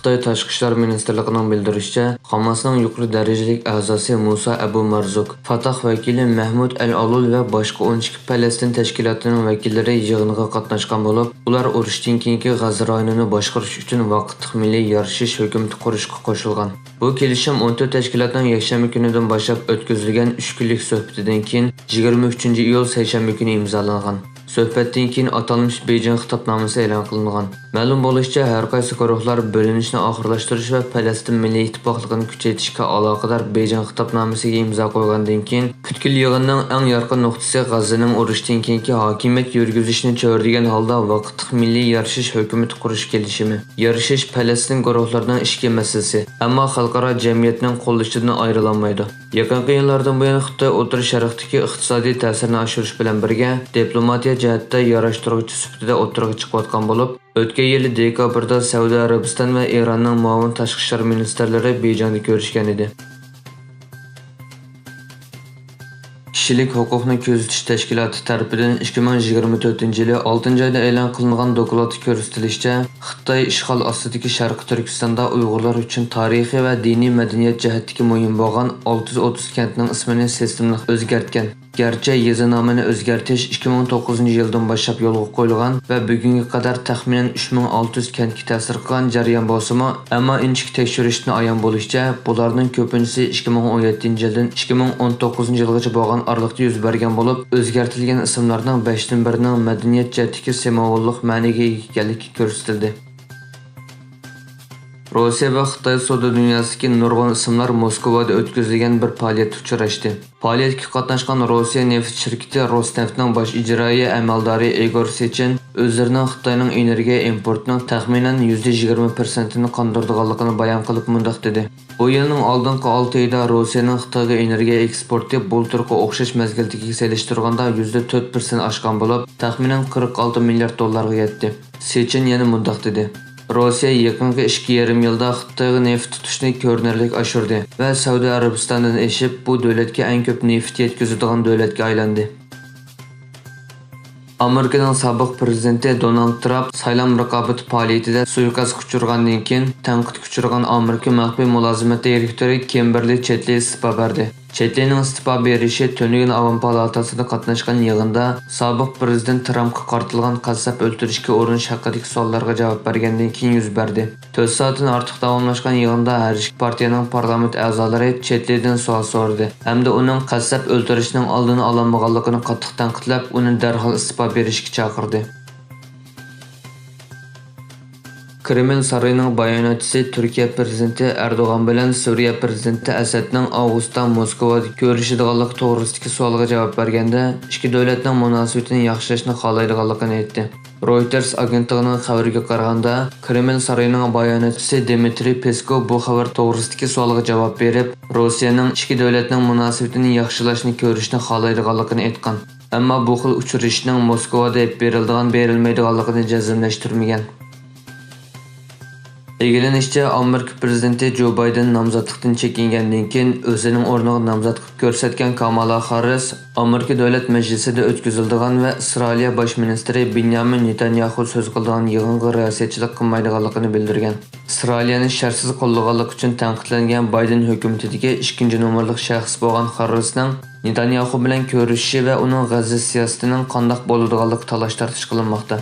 Xitoy Tashqi ishlar ministrligining bildirishicha, Hamasning yuqori darajalik a'zosi Musa Abu Marzuk, Fatah vakili Mahmud Al-Alul va boshqa 12 Falastin tashkilotining vakillari yig'iniga qatnashgan bo'lib, ular urushdan keyingi G'azo rayonini boshqarish uchun vaqtli milliy yarashish hukumati qurishga qo'shilgan. Bu kelishim 14 tashkilotning yakshanba kunidan boshlab o'tkazilgan 3 kunlik suhbatidan keyin 23-iyul seshanba kuni imzolangan. Suhbatdan keyin atalmış Beijing xitobnomasi e'lon qilingan. Ma'lum bo'lishicha, har qaysi guruhlar bo'linishni oxirlashtirish va Falastin milliy ittifoqligini kuchaytirishga aloqador Beijing xitobnomasiga imzo qo'ygandan keyin butkul yig'inning eng yorqin nuqtasi G'azoning urushdan keyingi hokimiyat yurgizishni cho'rdigan holda vaqtli milliy yarashish hukumati qurish kelishimi. Yarashish Falastin guruhlarining ishki masalasi, ammo xalqaro jamiyatning qo'llashidan ayrilanmaydi. Yaqinqi yillardan buyon Xitoy O'rta Sharqdagi iqtisodiy ta'sirini oshirish bilan birga diplomatiya jihatda yarashtiruvchi sifatida o'tirg'i chiqayotgan bo'lib, o'tgan yil dekabrda Saudiya Arabiston va Eronning muavin tashqi ishlar ministrlari Beijingda ko'rishgan edi. Kishilik huquqni kuzatish tashkiloti tomonidan 2024-yili 6-oyda e'lon qilingan dokladda ko'rsatilishicha, Xitoy ishg'ol ostidagi Sharqiy Turkistonda Uyg'urlar uchun tarixiy va diniy madaniyat jihatdagi muhim bo'lgan 630 kentning ismini sistemli o'zgartgan. Gerçi yezi nomini o'zgartirish 2009-yildan boshlab yo'lga qo'yilgan va bugunga qadar taxminan 3600 kentga ta'sir qilgan jarayon bo'lsa-mu, ammo inchik tekshirishdan ayon bo'lishicha, bularning ko'pinchisi 2017-yildan 2019-yilgacha bo'lgan aralıqda yuz bergan bo'lib, o'zgartirilgan ismlarning 5dan birining madaniyat jihatdagi simvollik ma'noga ega ekanligi ko'rsatildi. Rossiya va Xitoy savdo dunyosidagi nurg'un ismlar Moskvada o'tkazilgan bir faoliyatda uchrashdi. Faoliyatga qatnashgan Rossiya neft shirkati Rosneftning bosh ijroiya amaldori Igor Sechin o'zlarining Xitoyning energiya importining taxminan %20%ni qondirganligini bayon qilib mundaq dedi. Bu yilning oldingi 6 oyida Rossiyaning Xitoyga energiya eksporti bulturga o'xshash mezgildagiga solishtirganda %4% oshgan bo'lib, taxminan 46 milliard dollarga yetdi. Sechin yana mundaq dedi. Rossiya yaqinqi 2,5 yilda Xitoyga neft tutishni ko'rinarli oshirdi va Saudiya Arabistondan eshib bu davlatga eng ko'p neft yetkazadigan davlatga aylandi. Amerikaning sobiq prezidenti Donald Trump saylam raqobati faoliyatida suiqasdga uchragandan keyin tanqidga uchragan Amerika maxfiy mulozimat direktori Kimberly Chetli istifa berdi. Chetlining istifa berishi Tönnigan Avam palatasida qatnashgan yig'inda sobiq prezident Trumpga qartilgan qassob o'ltirishga urinish haqidagi savollarga javob bergandan keyin yuz berdi. 4 soatdan ortiq davomlashgan yig'inda har ikki partiyaning parlament a'zolari Chetlidan savol so'radi hamda uning qassob o'ltirishning oldini ololmaganligini qattiq tanqidlab, uni darhol istifa berishga chaqirdi. Kreml sarayının bayonotchisi Turkiya prezidenti Erdo'g'an bilan Suriya prezidenti Asadning avgustda Moskvada ko'rishadiganlik to'g'risidagi savolga javob berganda, ikki davlatning munosabatini yaxshilashni xohlaydiganligini aytdi. Reuters agentligining xabariga qaraganda, Kreml sarayının bayonotchisi Dmitry Peskov bu xabar to'g'risidagi savolga javob berib, Rossiyaning ikki davlatning munosabatini yaxshilashni ko'rishni xohlaydiganligini aytgan. Ammo bu xil uchrashishning Moskvada berilmaydiganligini jazmlashtirmagan. Egilenishicha, Amerika prezidenti Joe Biden nomzodlikdan chekingandan keyin o'zining o'rniga nomzod qilib ko'rsatgan Kamala Harris Amerika Davlat Majlisida o'tkaziladigan va Isroil bosh ministri Benjamin Netanyahu so'z qilgan yig'inga riyosatchilik qilmaydiganligini bildirgan. Isroilni shartsiz qo'llaganlik uchun tanqidlangan Biden hukumatidagi 2-nomerlik shaxs bo'lgan Harrisning Netanyahu bilan ko'rishishi va uning G'azo siyosatining qanday bo'ladiganligi talash-tartish qilinmoqda.